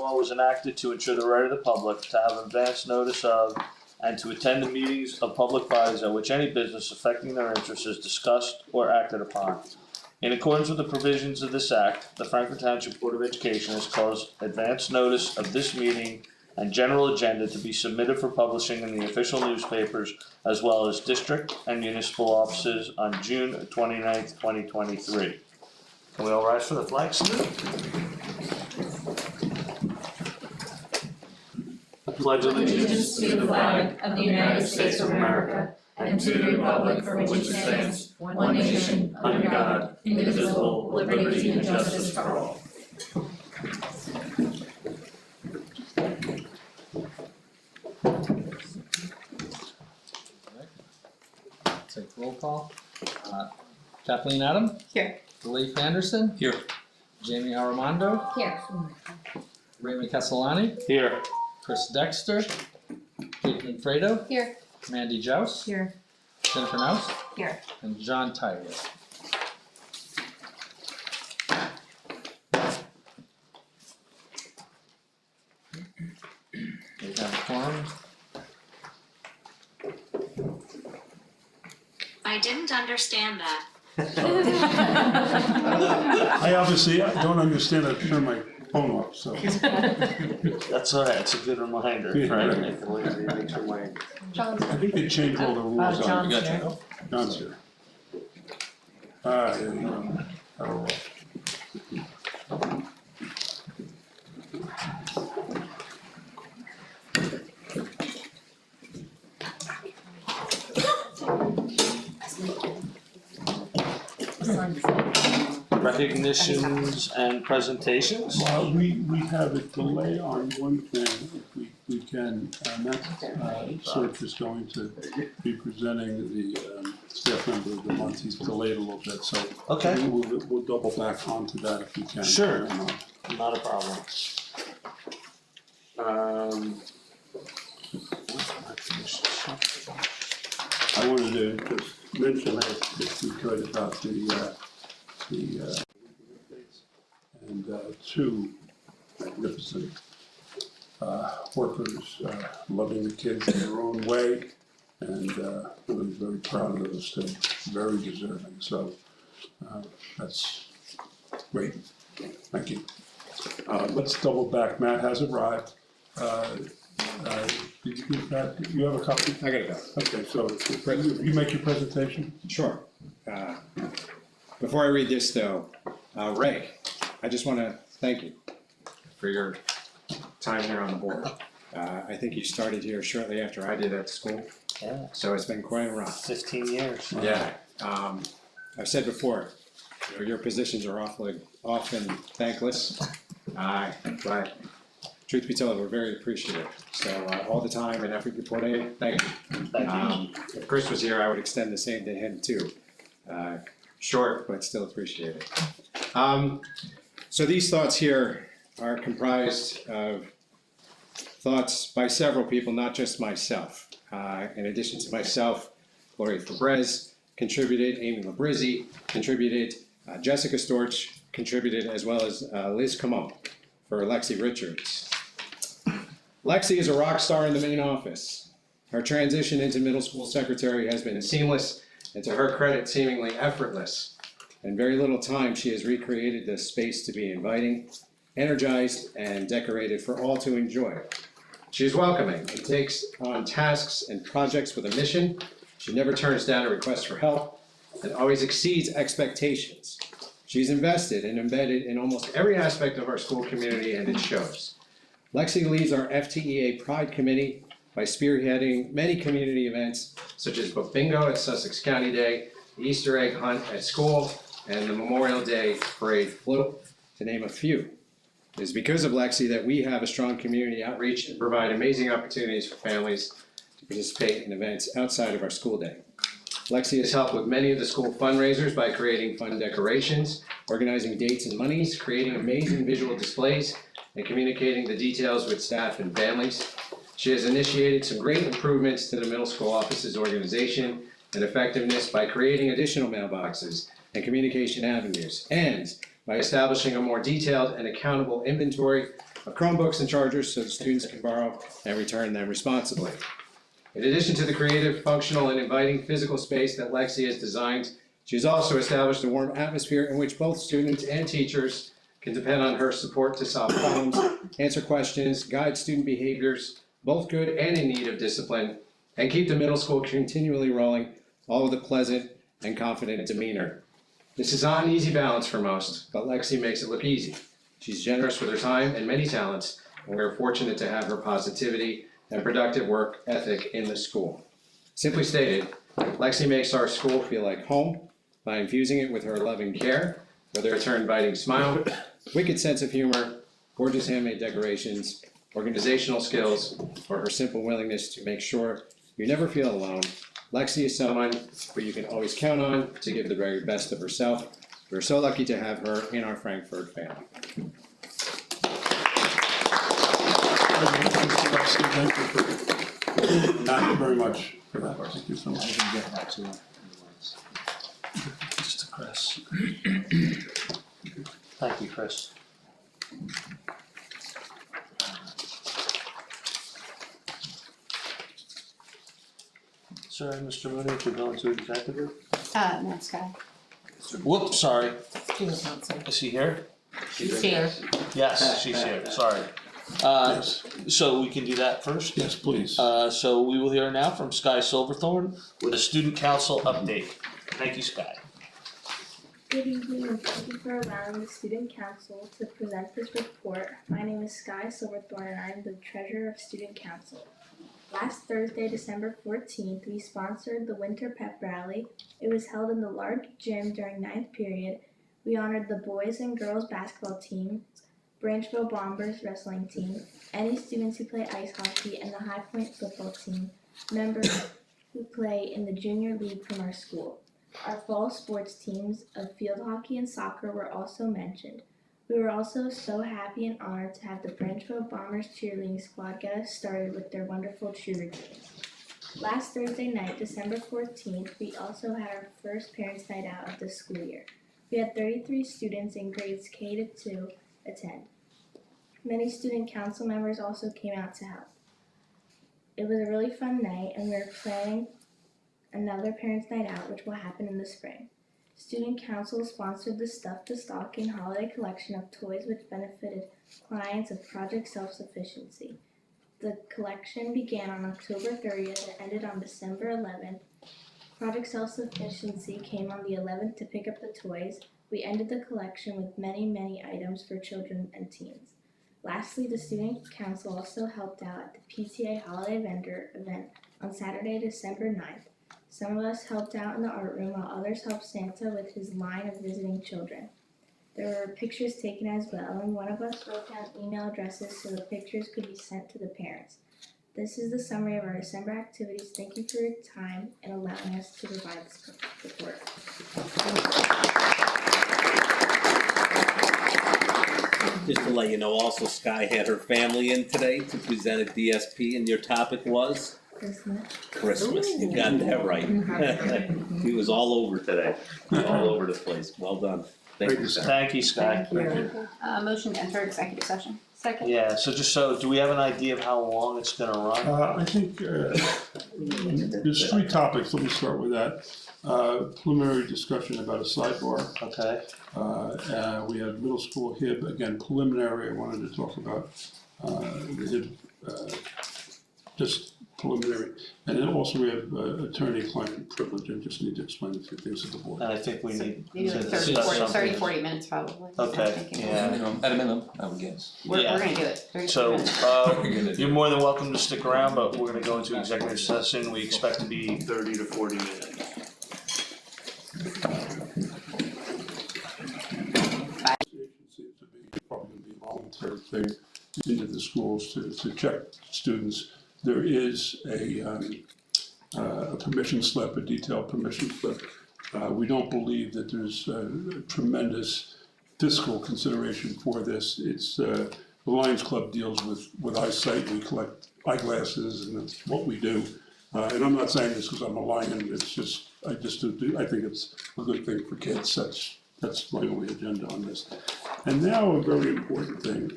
law was enacted to ensure the right of the public to have advance notice of and to attend the meetings of public bodies at which any business affecting their interests is discussed or acted upon. In accordance with the provisions of this act, the Frankfort Township Board of Education has caused advance notice of this meeting and general agenda to be submitted for publishing in the official newspapers as well as district and municipal offices on June 29th, 2023. Can we all rise for the flag salute? I pledge Allegiance to the flag of the United States of America and to the republic for which it stands, one nation, under God, indivisible, with liberty and justice for all. Take roll call. Kathleen Adam. Here. Leif Anderson. Here. Jamie Armando. Here. Raymond Castellani. Here. Chris Dexter. Kate Manfredo. Here. Mandy Joust. Here. Jennifer Nouse. Here. And John Tyler. We have a quorum. I didn't understand that. I obviously don't understand how to turn my phone off, so. That's all right, it's a good reminder, Yeah. trying to make sure my. John's I think they changed all the rules on John's it. here. John's here. Here we go. Oh, Recognitions and presentations. we have a delay on one thing, if we can, and that's, Serge is going to be presenting the, staff member of the month. He's delayed a little bit, so. Okay. We'll double back onto that if we can. Sure. Not a problem. I wanted to just mention, if we could, about the and two magnificent workers, loving the kids in their own way, and really very proud of those two, very deserving. So that's great. Thank you. Let's double back. Matt has arrived. Did you get that? You have a copy? I got it back. Okay, so you make your presentation? Sure. Before I read this though, Ray, I just want to thank you for your time here on the board. I think you started here shortly after I did at school, Yeah, so it's been quite a run. 15 years. Yeah. I've said before, your positions are often thankless, but truth be told, we're very appreciative. So all the time and effort you put in, thank you. Thank you. If Chris was here, I would extend the same to him too. Short, but still appreciated. So these thoughts here are comprised of thoughts by several people, not just myself. In addition to myself, Gloria Fabrez contributed, Amy Labrizzi contributed, Jessica Storch contributed, as well as Liz Camon for Lexi Richards. Lexi is a rock star in the main office. Her transition into middle school secretary has been seamless, and to her credit, seemingly effortless. In very little time, she has recreated this space to be inviting, energized, and decorated for all to enjoy. She is welcoming and takes on tasks and projects with a mission. She never turns down a request for help and always exceeds expectations. She's invested and embedded in almost every aspect of our school community, and it shows. Lexi leads our FTEA Pride Committee by spearheading many community events such as Book Bingo at Sussex County Day, the Easter egg hunt at school, and the Memorial Day Parade float, to name a few. It is because of Lexi that we have a strong community outreach and provide amazing opportunities for families to participate in events outside of our school day. Lexi has helped with many of the school fundraisers by creating fun decorations, organizing dates and monies, creating amazing visual displays, and communicating the details with staff and families. She has initiated some great improvements to the middle school office's organization and effectiveness by creating additional mailboxes and communication avenues, and by establishing a more detailed and accountable inventory of Chromebooks and chargers so the students can borrow and return them responsibly. In addition to the creative, functional, and inviting physical space that Lexi has designed, she has also established a warm atmosphere in which both students and teachers can depend on her support to solve problems, answer questions, guide student behaviors, both good and in need of discipline, and keep the middle school continually rolling, all with a pleasant and confident demeanor. This is not an easy balance for most, but Lexi makes it look easy. She's generous with her time and many talents, and we are fortunate to have her positivity and productive work ethic in the school. Simply stated, Lexi makes our school feel like home by infusing it with her loving care, whether it's her inviting smile, wicked sense of humor, gorgeous handmade decorations, organizational skills, or her simple willingness to make sure you never feel alone. Lexi is someone who you can always count on to give the very best of herself. We're so lucky to have her in our Frankfurt family. Thank you very much for that. Thank you so I much. didn't get that too. Just to Chris. Thank you, Chris. Sorry, Mr. Mooney, to go into executive? No, Sky. Whoops, sorry. Student council. Is he here? She's here. Yes, she's here, sorry. Yes, So we can do that first? yes, please. So we will hear now from Sky Silverthorne with a student council update. Thank you, Sky. Good evening and thank you for allowing the Student Council to present this report. My name is Sky Silverthorne and I am the Treasurer of Student Council. Last Thursday, December 14th, we sponsored the Winter Pep Rally. It was held in the large gym during 9th period. We honored the boys and girls basketball team, Branchville Bombers wrestling team, any students who play ice hockey, and the High Point football team, members who play in the junior league from our school. Our fall sports teams of field hockey and soccer were also mentioned. We were also so happy and honored to have the Branchville Bombers cheerleading squad get us started with their wonderful cheer routines. Last Thursday night, December 14th, we also had our first Parents' Night Out of the school year. We had 33 students in grades K to 2 attend. Many student council members also came out to help. It was a really fun night and we are planning another Parents' Night Out, which will happen in the spring. Student Council sponsored the Stuff the Stocking holiday collection of toys which benefited clients of Project Self-Sufficiency. The collection began on October 30th and ended on December 11th. Project Self-Sufficiency came on the 11th to pick up the toys. We ended the collection with many, many items for children and teens. Lastly, the Student Council also helped out at the PTA Holiday Vendor event on Saturday, December 9th. Some of us helped out in the art room while others helped Santa with his line of visiting children. There were pictures taken as well, and one of us wrote down email addresses so the pictures could be sent to the parents. This is the summary of our December activities. Thank you for your time and allowing us to provide this report. Just to let you know, also Sky had her family in today to present at DSP, and your topic was Christmas. You got that right. He was all over today, all over the place. Well done. Thank you, Sky. Thank you, Sky. Motion to enter executive session. Second. Yeah, so just so, do we have an idea of how long it's gonna run? I think there's three topics, let me start with that. Preliminary discussion about a sidebar. Okay, We have middle school HIB, again preliminary, I wanted to talk about the HIB, just preliminary. And then also we have attorney-client privilege, I just need to explain a few things to the board. and I think we need Maybe to like discuss something. 40 minutes probably. Okay, yeah. At a minimum, I would guess. We're Yeah. gonna do it. 30 So, minutes. you're more than welcome to stick around, but we're gonna go into executive session, we expect to be 30 to 40 minutes. Seems to be probably gonna be a voluntary thing into the schools to check students. There is a permission slip, a detailed permission slip. We don't believe that there's a tremendous fiscal consideration for this. It's, the Lions Club deals with eyesight, we collect eyeglasses and that's what we do. And I'm not saying this because I'm a Lion, it's just, I think it's a good thing for kids, that's my only agenda on this. And now a very important thing,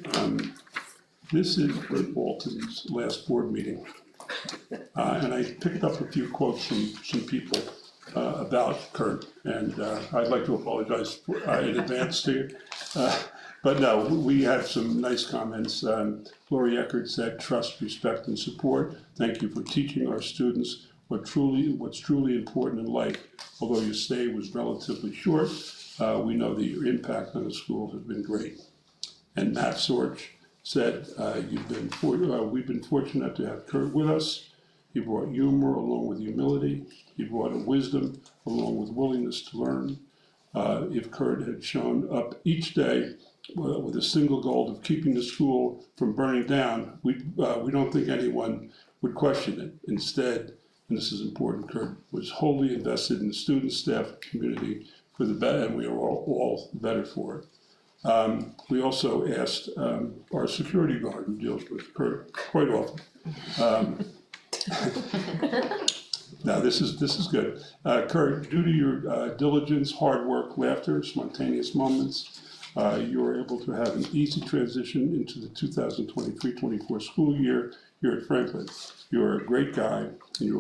This is Kurt Walton's last board meeting. And I picked up a few quotes from some people about Kurt, and I'd like to apologize in advance to you. But no, we had some nice comments. Lori Eckert said, "Trust, respect, and support. Thank you for teaching our students what's truly important in life. Although your stay was relatively short, we know that your impact on the school has been great." And Matt Sorch said, "We've been fortunate to have Kurt with us. He brought humor along with humility. He brought a wisdom along with willingness to learn. If Kurt had shown up each day with a single goal of keeping the school from burning down, we don't think anyone would question it. Instead," and this is important, "Kurt was wholly invested in the student, staff, community for the better, and we are all better for it." We also asked our security guard, who deals with Kurt quite often. Now, this is good. "Kurt, due to your diligence, hard work, laughter, spontaneous moments, you were able to have an easy transition into the 2023-24 school year here at Franklin. You're a great guy, and you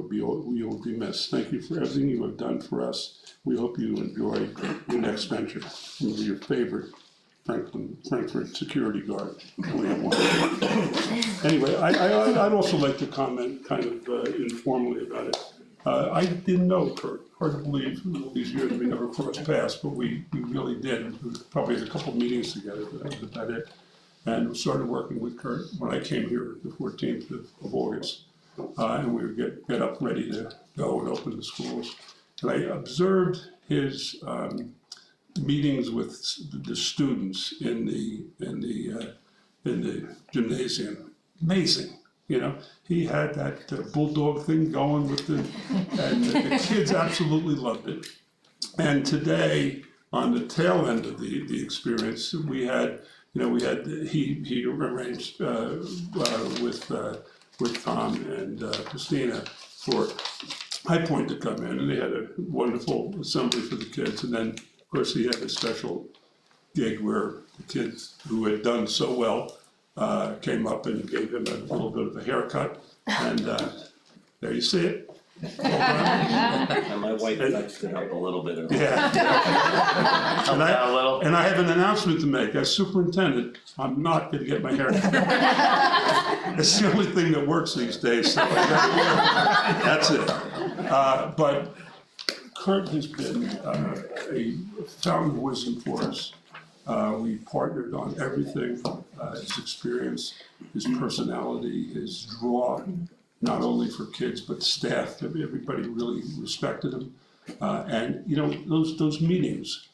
will be missed. Thank you for everything you have done for us. We hope you enjoy your next venture." Your favorite Frankfurt security guard. Anyway, I'd also like to comment kind of informally about it. I didn't know Kurt. Hard to believe all these years we never crossed paths, but we really did. We probably had a couple meetings together, but that was about it. And we started working with Kurt when I came here the 14th of August. And we would get up ready to go and open the schools. And I observed his meetings with the students in the gymnasium. Amazing, you know. He had that bulldog thing going with and the kids absolutely loved it. And today, on the tail end of the experience, he arranged with Tom and Christina for High Point to come in, and they had a wonderful assembly for the kids. And then, of course, he had a special gig where the kids who had done so well came up and gave him a little bit of a haircut, and there you see it. And my wife touched it up a little bit. Yeah. Help out a little. And I have an announcement to make. As superintendent, I'm not going to get my hair cut. It's the only thing that works these days. So that's it. But Kurt has been a fountain of wisdom for us. We partnered on everything, his experience, his personality, his draw, not only for kids, but staff. Everybody really respected him. And, you know, those meetings,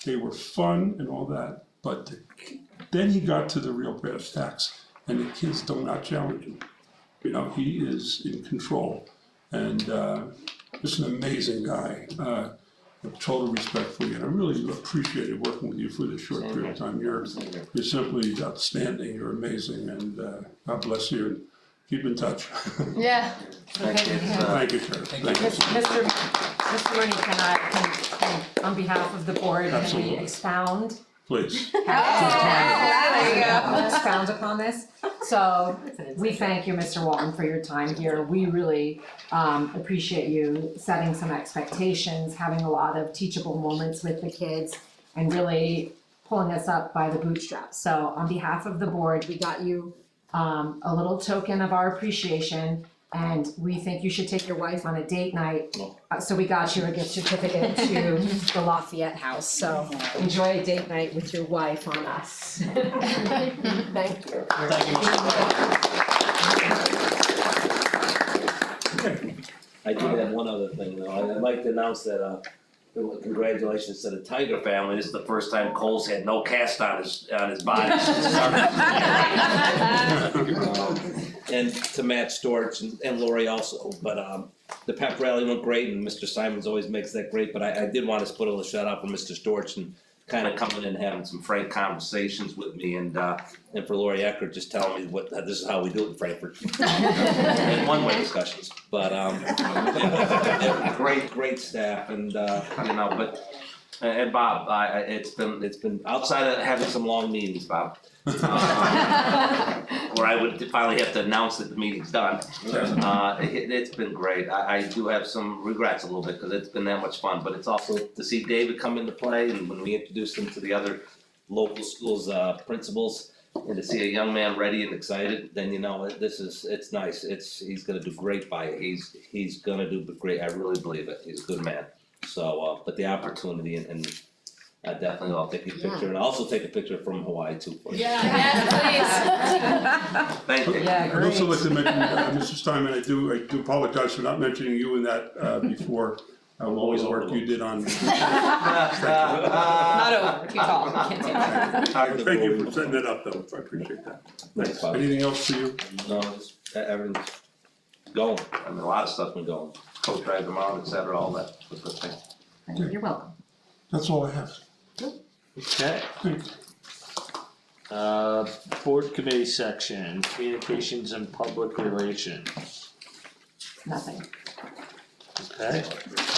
they were fun and all that, but then he got to the real brass tacks, and the kids do not challenge him. You know, he is in control, and just an amazing guy. Total respect for you, and I really appreciated working with you for this short period of time. You're simply outstanding, you're amazing, and God bless you, and keep in touch. Yeah. Thank you, sir. Thank you. Mr. Rooney, can on behalf of the board, can we Absolutely. expound? Please. Expound upon this. So we thank you, Mr. Walton, for your time here. We really appreciate you setting some expectations, having a lot of teachable moments with the kids, and really pulling us up by the bootstraps. So on behalf of the board, we got you a little token of our appreciation, and we think you should take your wife on a date night. So we got you a gift certificate to the Lafayette House. So enjoy a date night with your wife on us. Thank you. Thank you, Mr. Walton. I do have one other thing though. I'd like to announce that, congratulations to the Tiger family. This is the first time Cole's had no cast on his body since he started. And to Matt Storch and Lori also, but the pep rally went great, and Mr. Simons always makes that great, but I did want to put a little shout out for Mr. Storch and kind of coming in and having some frank conversations with me, and for Lori Eckert just telling me this is how we do it in Frankfurt. And one-way discussions, but great staff, and and Bob, it's been outside of having some long meetings, Bob. I would finally have to announce that the meeting's done. It's been great. I do have some regrets a little bit, cause it's been that much fun, but it's also to see David come into play, and when we introduced him to the other local schools, principals, and to see a young man ready and excited, then you know, it's nice. He's gonna do great by it. He's gonna do great. I really believe it. He's a good man. So, but the opportunity and I definitely, I'll take a picture, and I'll also take a picture from Hawaii too. For you. Thank you. Yeah, I'd also great. like to mention, Mr. Steinman, I do apologize for not mentioning you in that, before, all the work you did on. Not over, too tall, can't say that. Hard to Thank you believe. for setting that up, though, I appreciate that. No Thanks. problem. Anything else for you? No, just everything's going. I mean, a lot of stuff's been going. Coach drive them out, et cetera, all that good thing. You're welcome. That's all I have. Okay. Thanks. Board committee section, communications and public relations, Nothing. okay?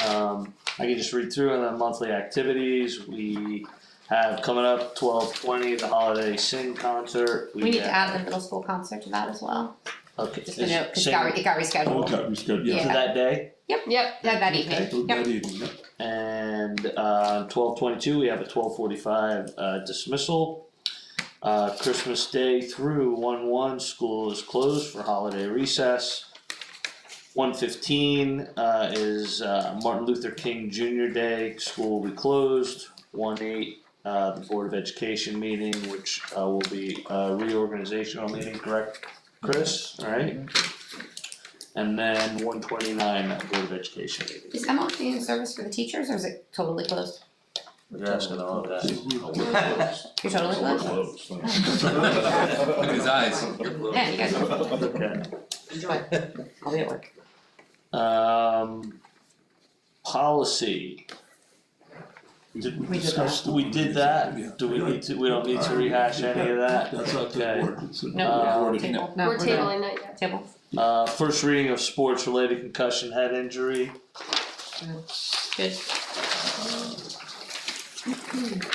I can just read through and then monthly activities, we have coming up 12/20, the holiday sing concert. We need to add the middle school concert to that as well, Okay. just to note, cause Sing- it got rescheduled. Okay, we scheduled, To yeah. that day? Yep, that evening, That evening, yeah. And 12/22, we have a 12:45 dismissal. Christmas Day through 1/1, school is closed for holiday recess. 1/15 is Martin Luther King Jr. Day, school will be closed. 1/8, the Board of Education meeting, which will be a reorganizational meeting, correct, Chris? Alright. And then 1/29, Board of Education meeting. Is MLK in service for the teachers, or is it totally closed? You're asking all of that. You're totally closed? Look at his eyes. Yeah, you guys, Okay. enjoy, I'll be at work. Policy. Did we We did discuss, that. we did that, do we need to, we don't need to rehash any of that? That's not the Okay. board, it's a No, board. table, No, we're we're good. tabling that yet. Table. First reading of sports related concussion head injury, Good.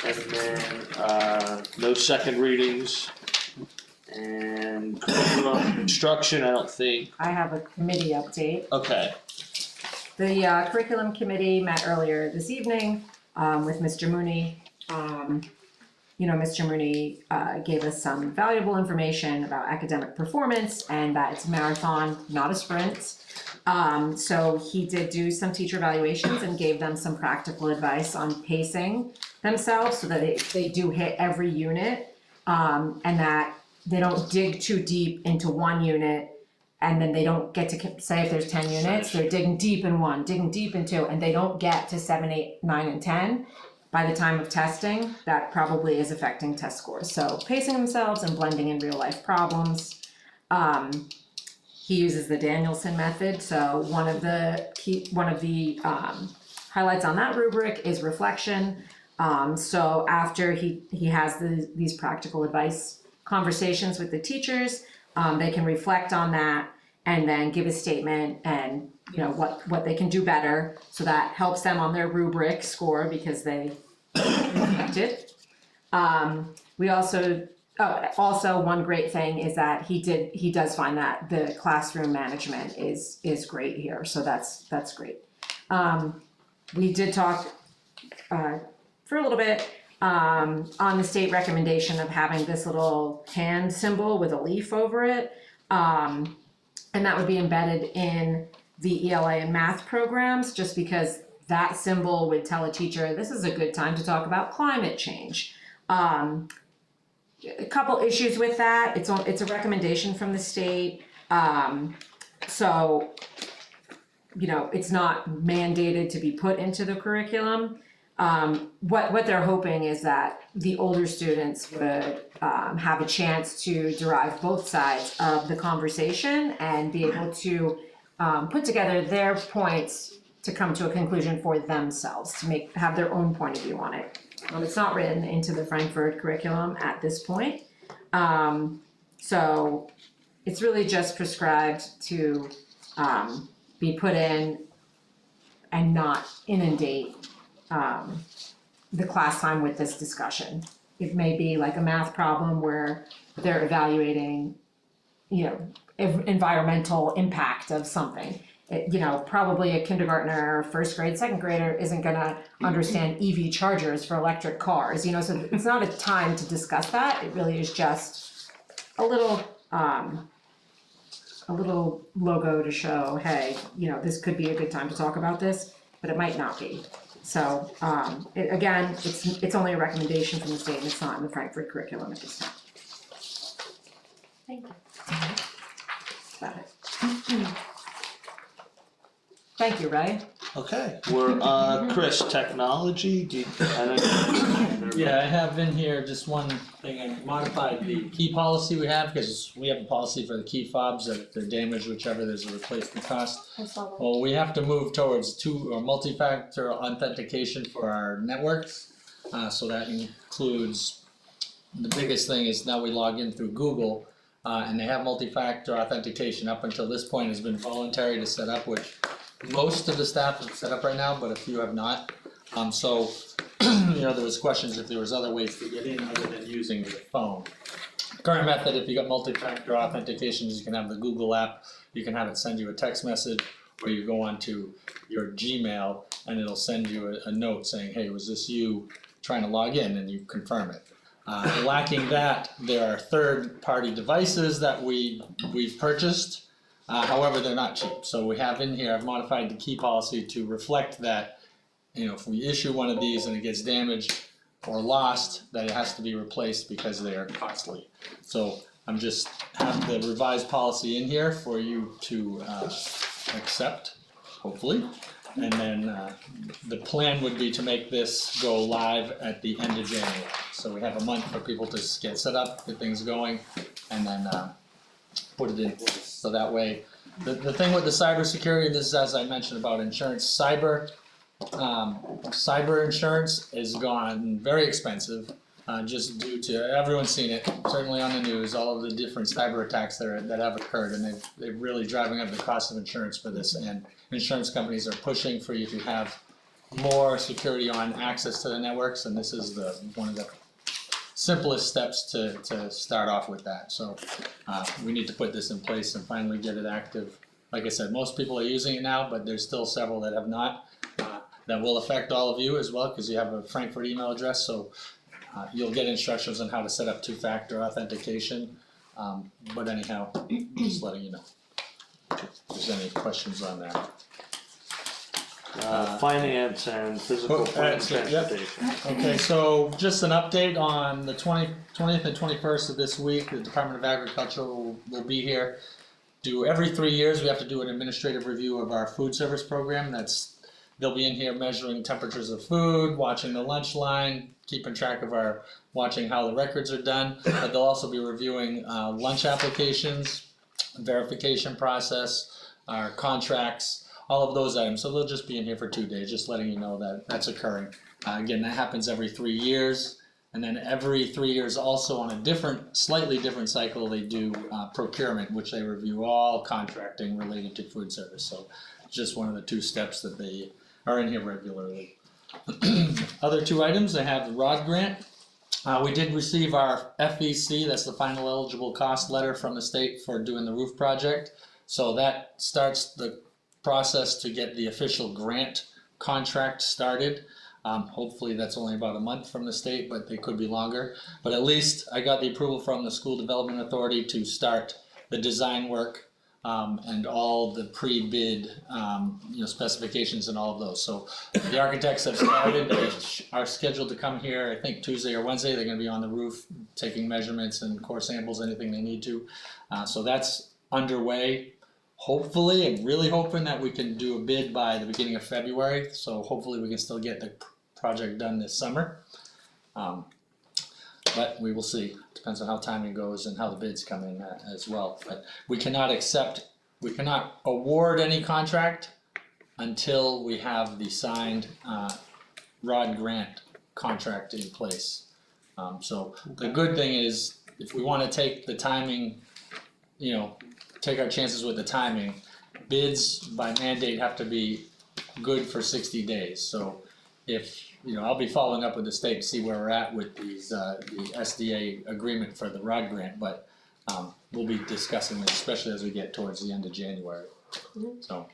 and then, no second readings. And curriculum instruction, I don't think, I have a committee update. okay, The curriculum committee met earlier this evening with Mr. Mooney. Mr. Mooney gave us some valuable information about academic performance and that it's a marathon, not a sprint. So he did do some teacher evaluations and gave them some practical advice on pacing themselves so that they do hit every unit, and that they don't dig too deep into one unit and then they don't get to say if there's 10 units, they're digging deep in one, digging deep in two, and they don't get to 7, 8, 9, and 10 by the time of testing. That probably is affecting test scores. So pacing themselves and blending in real life problems. He uses the Danielson method. So one of the highlights on that rubric is reflection. So after he has these practical advice conversations with the teachers, they can reflect on that and then give a statement and what they can do better. So that helps them on their rubric score because they reflected. We also one great thing is that he does find that the classroom management is great here. So that's great. We did talk for a little bit on the state recommendation of having this little hand symbol with a leaf over it. And that would be embedded in the ELA and math programs, just because that symbol would tell a teacher, this is a good time to talk about climate change. A couple issues with that, it's a recommendation from the state. So, it's not mandated to be put into the curriculum. What they're hoping is that the older students would have a chance to derive both sides of the conversation and be able to put together their points to come to a conclusion for themselves, to have their own point of view on it. It's not written into the Frankfurt curriculum at this point. So it's really just prescribed to be put in and not inundate the class time with this discussion. It may be like a math problem where they're evaluating environmental impact of something. Probably a kindergartner, first grade, second grader isn't gonna understand EV chargers for electric cars, so it's not a time to discuss that, it really is just a little logo to show, hey, this could be a good time to talk about this, but it might not be. So, again, it's only a recommendation from the state, and it's not in the Frankfurt curriculum at this time. Thank you. That's about it. Thank you, Ray. Okay, we're, Chris, technology, Yeah, I have in here just one thing, I modified the key policy we have, because we have a policy for the key fobs, that if they're damaged, whichever, there's a replacement cost. I saw that. Well, we have to move towards multi-factor authentication for our networks. So that includes, the biggest thing is now we log in through Google, and they have multi-factor authentication. Up until this point has been voluntary to set up, which most of the staff have set up right now, but a few have not. So there was questions if there was other ways to get in other than using the phone. Current method, if you got multi-factor authentication, you can have the Google app, you can have it send you a text message, or you go onto your Gmail and it'll send you a note saying, hey, was this you trying to log in, and you confirm it. Lacking that, there are third-party devices that we've purchased. However, they're not cheap, so we have in here, I've modified the key policy to reflect that, if we issue one of these and it gets damaged or lost, that it has to be replaced because they are costly. So I'm just have the revised policy in here for you to accept, hopefully. And then the plan would be to make this go live at the end of January. So we have a month for people to get set up, get things going, and then put it in place. So that way, the thing with the cybersecurity, and this is as I mentioned about insurance, cyber insurance has gone very expensive, just due to, everyone's seen it, certainly on the news, all of the different cyber attacks that have occurred, and they're really driving up the cost of insurance for this, and insurance companies are pushing for you to have more security on access to the networks, and this is one of the simplest steps to start off with that. So we need to put this in place and finally get it active. Like I said, most people are using it now, but there's still several that have not. That will affect all of you as well, because you have a Frankfurt email address, so you'll get instructions on how to set up two-factor authentication. But anyhow, just letting you know. If there's any questions on that. finance and physical plant Yep. transportation. Okay, so just an update on the 20th and 21st of this week, the Department of Agriculture will be here. Every 3 years, we have to do an administrative review of our food service program. They'll be in here measuring temperatures of food, watching the lunch line, keeping track of watching how the records are done. But they'll also be reviewing lunch applications, verification process, our contracts, all of those items. So they'll just be in here for 2 days, just letting you know that that's occurring. Again, that happens every 3 years. And then every 3 years also on a slightly different cycle, they do procurement, which they review all contracting related to food service. So just one of the 2 steps that they are in here regularly. Other 2 items, I have the ROD grant. We did receive our FEC, that's the final eligible cost letter from the state for doing the roof project. So that starts the process to get the official grant contract started. Hopefully that's only about a month from the state, but they could be longer. But at least I got the approval from the School Development Authority to start the design work and all the pre-bid specifications and all of those. So the architects have started, they are scheduled to come here, I think Tuesday or Wednesday. They're gonna be on the roof taking measurements and core samples, anything they need to. So that's underway. Hopefully, I'm really hoping that we can do a bid by the beginning of February, so hopefully we can still get the project done this summer. But we will see, depends on how timing goes and how the bids come in as well. But we cannot award any contract until we have the signed ROD grant contract in place. So the good thing is, if we wanna take the timing, take our chances with the timing, bids by mandate have to be good for 60 days. So if, I'll be following up with the state to see where we're at with these, the SDA agreement for the ROD grant, but we'll be discussing this, especially as we get towards the end of January. So,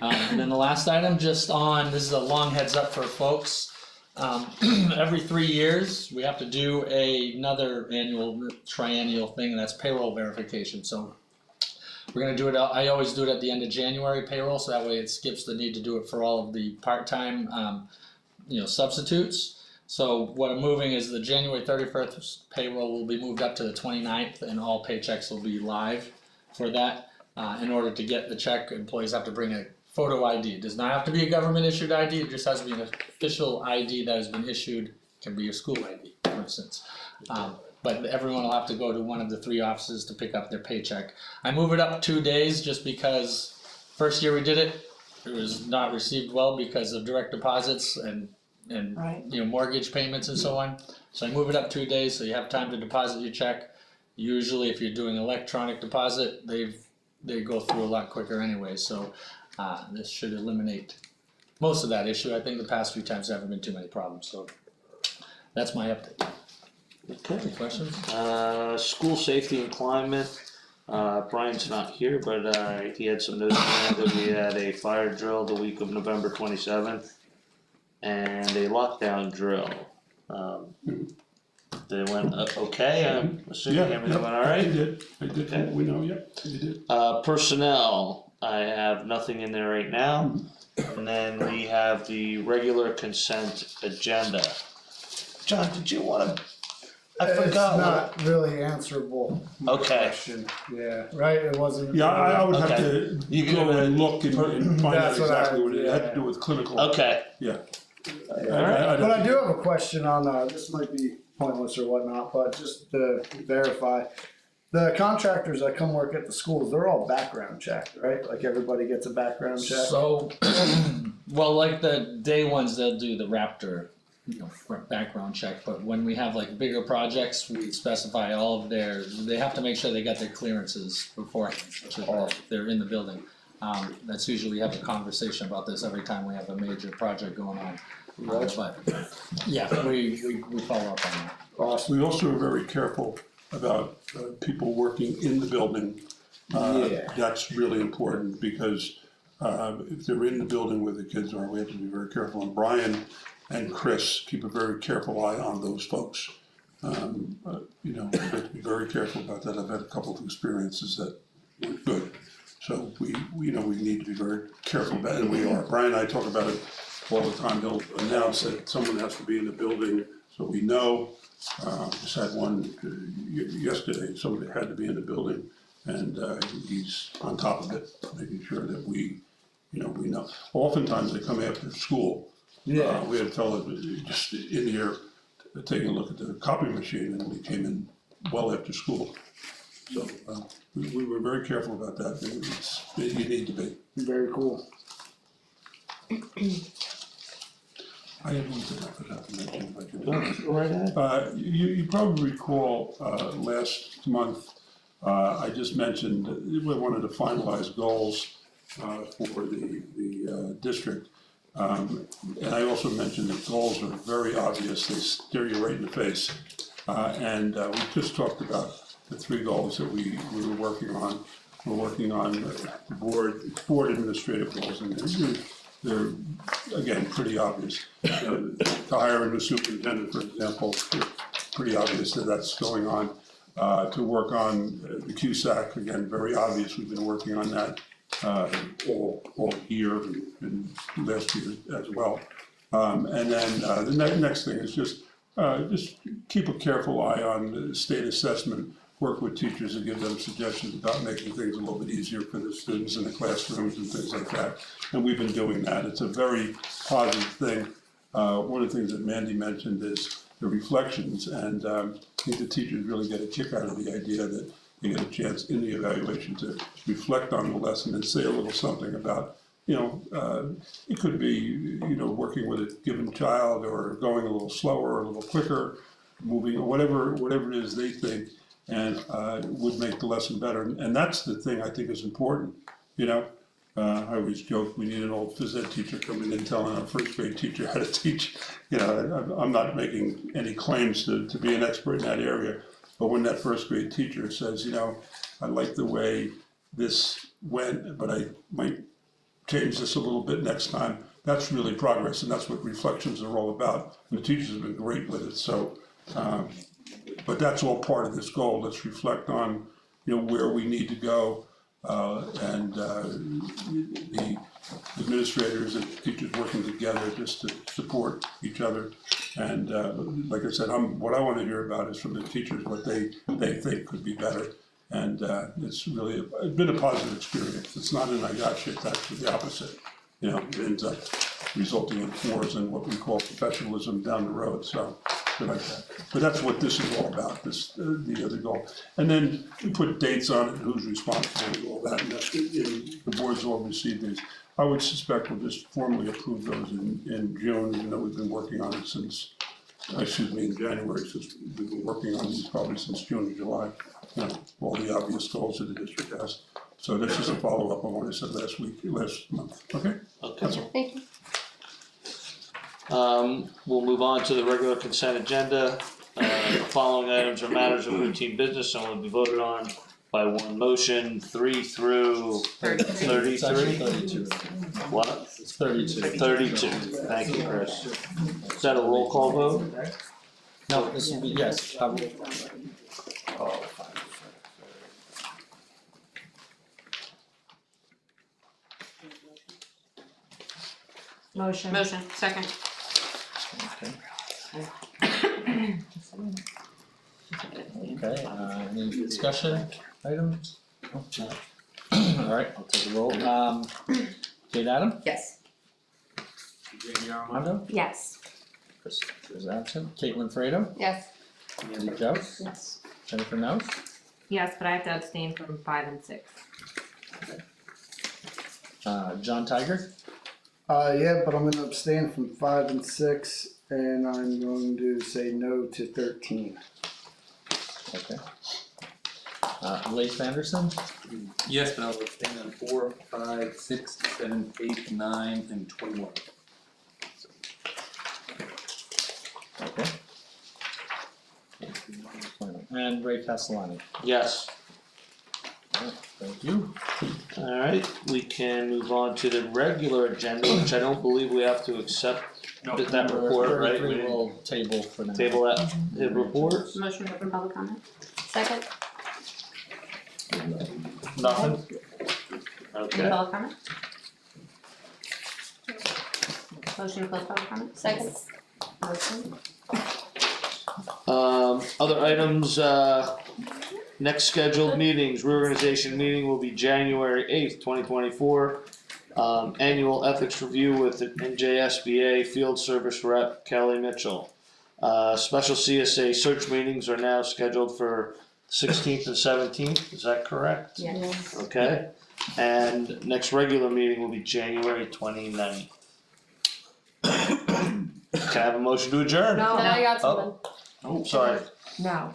and then the last item, just on, this is a long heads up for folks. Every 3 years, we have to do another triennial thing, and that's payroll verification, so we're gonna do it, I always do it at the end of January payroll, so that way it skips the need to do it for all of the part-time, substitutes. So what I'm moving is the January 31st payroll will be moved up to the 29th, and all paychecks will be live for that. In order to get the check, employees have to bring a photo ID. It does not have to be a government issued ID, it just has to be an official ID that has been issued, it can be your school ID, for instance. But everyone will have to go to one of the 3 offices to pick up their paycheck. I move it up 2 days just because first year we did it, it was not received well because of direct deposits and Right. mortgage payments and so on. So I move it up 2 days so you have time to deposit your check. Usually if you're doing electronic deposit, they go through a lot quicker anyway, so this should eliminate most of that issue. I think the past few times there haven't been too many problems, so that's my update. Okay. Any questions? School safety and climate, Brian's not here, but he had some notes that we had a fire drill the week of November 27th. And a lockdown drill. They went okay, I'm assuming everything went alright? They did, Okay. from what we know, yeah, they did. Personnel, I have nothing in there right now. And then we have the regular consent agenda. John, did you wanna, I forgot what. It's not really answerable. Okay. Question. Yeah, right, it wasn't. Yeah, I would have Okay. to You go gonna- and look and find out That's what I- exactly what it had to yeah. do with clinical. Okay, Yeah. Alright. But I do have a question on, this might be pointless or whatnot, but just to verify. The contractors that come work at the schools, they're all background checked, right? Like everybody gets a background check? So, well, like the day ones, they'll do the Raptor, background check, but when we have like bigger projects, we specify all of they have to make sure they got their clearances before they're in the building. That's usually, we have a conversation about this every time we have a major project going on. But, yeah, we follow up on that. We also are very careful about people working in the building. That's really important because if they're in the building where the kids are, we have to be very careful. And Brian and Chris keep a very careful eye on those folks. We have to be very careful about that. I've had a couple of experiences that were good. So we need to be very careful about it, and we are. Brian and I talk about it all the time. He'll announce that someone has to be in the building, so we know. Just had one yesterday, somebody had to be in the building, and he's on top of it, making sure that we know. Oftentimes they come after school. We had a fellow just in here taking a look at the copy machine, and we came in well after school. So we were very careful about that. You need to be. Very cool. I had one thing I forgot to mention, if I could. go right ahead. You probably recall last month, I just mentioned that we wanted to finalize goals for the district. And I also mentioned that goals are very obvious, they stare you right in the face. And we just talked about the 3 goals that we were working on. We're working on the board administrative goals, and they're again, pretty obvious. To hire a new superintendent, for example, pretty obvious that that's going on. To work on the QSAC, again, very obvious, we've been working on that all year and last year as well. And then the next thing is just keep a careful eye on the state assessment, work with teachers and give them suggestions about making things a little bit easier for the students in the classrooms and things like that. And we've been doing that. It's a very positive thing. One of the things that Mandy mentioned is the reflections, and I think the teachers really get a kick out of the idea that they get a chance in the evaluation to reflect on the lesson and say a little something about, it could be, working with a given child or going a little slower or a little quicker, moving, or whatever it is they think, and would make the lesson better. And that's the thing I think is important, I always joke, we need an old phys ed teacher coming in telling our first grade teacher how to teach. I'm not making any claims to be an expert in that area, But when that first grade teacher says, you know, I like the way this went, but I might change this a little bit next time, that's really progress, and that's what reflections are all about. And the teachers have been great with it, so, but that's all part of this goal. Let's reflect on, you know, where we need to go, and the administrators and teachers working together just to support each other. And like I said, what I want to hear about is from the teachers what they think could be better. And it's really been a positive experience. It's not an I got you, it's actually the opposite. You know, it ends up resulting in fours and what we call professionalism down the road. So, like that. But that's what this is all about. This the other goal, and then we put dates on it, who's responsible, and all that. And that's good. The boards all received these. I would suspect we'll just formally approve those in June, even though we've been working on it since, in January, since we've been working on these probably since June or July. You know, all the obvious goals that the district has. So that's just a follow-up on what I said last month. Okay? Okay. That's all. Thank you. We'll move on to the regular consent agenda. The following items are matters of routine business and will be voted on by one motion, 3 through 33. It's actually 32. What? It's 32. 32. Thank you, Chris. Is that a roll call vote? No, this would be, yes, I will. Motion. Motion, second. Okay, any discussion items? No. Alright, I'll take a roll. Jade Adam? Yes. Jamie Armando? Yes. Chris is absent. Caitlin Fredo? Yes. Andy Joust? Yes. Jennifer Nous? Yes, but I have to abstain from 5 and 6. John Tiger? Yeah, but I'm gonna abstain from 5 and 6, and I'm going to say no to 13. Okay. Leif Anderson? Yes, but I'll abstain on 4, 5, 6, 7, 8, 9, and 21. Okay. And Ray Castellani? Yes. Alright, thank you. Alright, we can move on to the regular agenda, which I don't believe we have to accept that report, right? We didn't We'll table for now. table that, the report, Motion to open public comment. Second. nothing? Any Okay, public comment? Motion to close public comment. Second. Motion. Other items, next scheduled meetings, reorganization meeting will be January 8th, 2024. Annual ethics review with the NJSBA Field Service Rep Kelly Mitchell. Special CSA search meetings are now scheduled for 16th and 17th, is that correct? Yes. Okay, and next regular meeting will be January 29th. Can I have a motion to adjourn? No. I got something. Oh, sorry. No.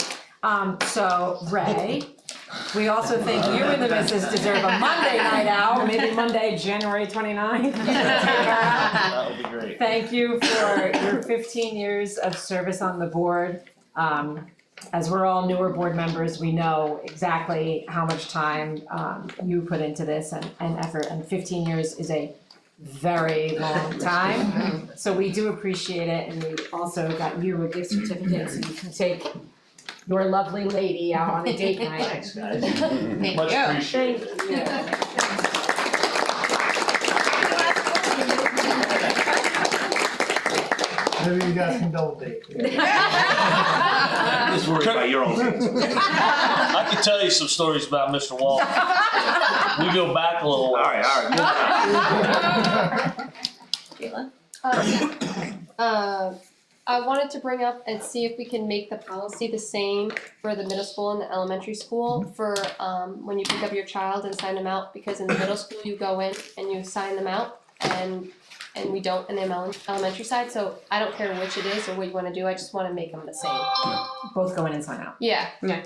So Ray, we also think you and the missus deserve a Monday night out, maybe Monday, January 29th. That would be great. Thank you for your 15 years of service on the board. As we're all newer board members, we know exactly how much time you put into this and effort, and 15 years is a very long time. So we do appreciate it, and we also got you a gift certificate so you can take your lovely lady out on a date night. Thanks, guys. Thank Much you. appreciated. Maybe you guys can double date. Just worry about your own things. I can tell you some stories about Mr. Walton. We go back a little while. Alright. Caitlin? I wanted to bring up and see if we can make the policy the same for the middle school and the elementary school for when you pick up your child and sign them out, because in the middle school you go in and you sign them out and we don't in the elementary side, so I don't care which it is or what you wanna do, I just wanna make them the same. Both go in and sign out. Yeah, You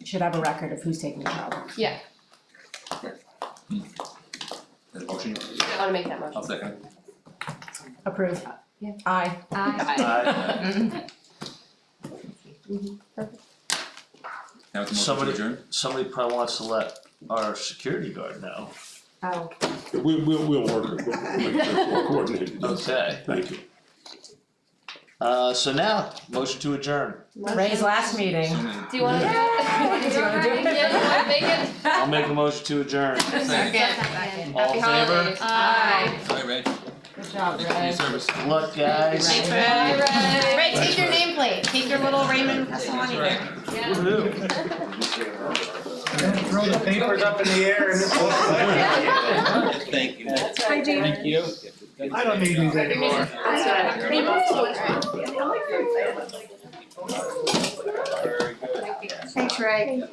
should have a record of who's taking the child. yeah, That motion? I wanna make that motion. I'll second. Approved. Yeah. Aye. Aye. Aye. Perfect. Now it's a motion to Somebody- adjourn? Somebody probably wants to let our security guard know. Oh, We'll work it, we'll make sure we're coordinated. Okay. Thank you. So now, motion to adjourn. Ray's last meeting. So moved. Do you wanna do it? Do you wanna do it? Yeah, you wanna make it? I'll make a motion to adjourn. Second. All in Happy favor? holidays. Aye. All right, Ray, Good job, thank you for your Ray. service. Good luck, guys. Thanks, Bye, Ray. Ray. Ray, take your nameplate, take your little Raymond Castellani there. Woohoo. Throw the papers up in the air and Thank you. Thank you. I don't need these anymore. Thanks, Ray.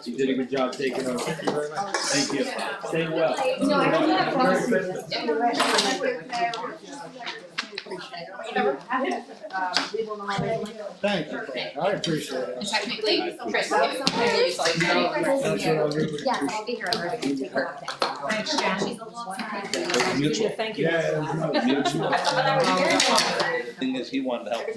You did a good job taking over. Thank you very much. Thank you. Stay well. No, I don't have Thank you. I appreciate it. Technically, Chris, That's what I'll do. yes, I'll be here on Thursday, take a look. Thanks, Jen. She's a little. Thank you. Yeah. Thing is, he wanted to help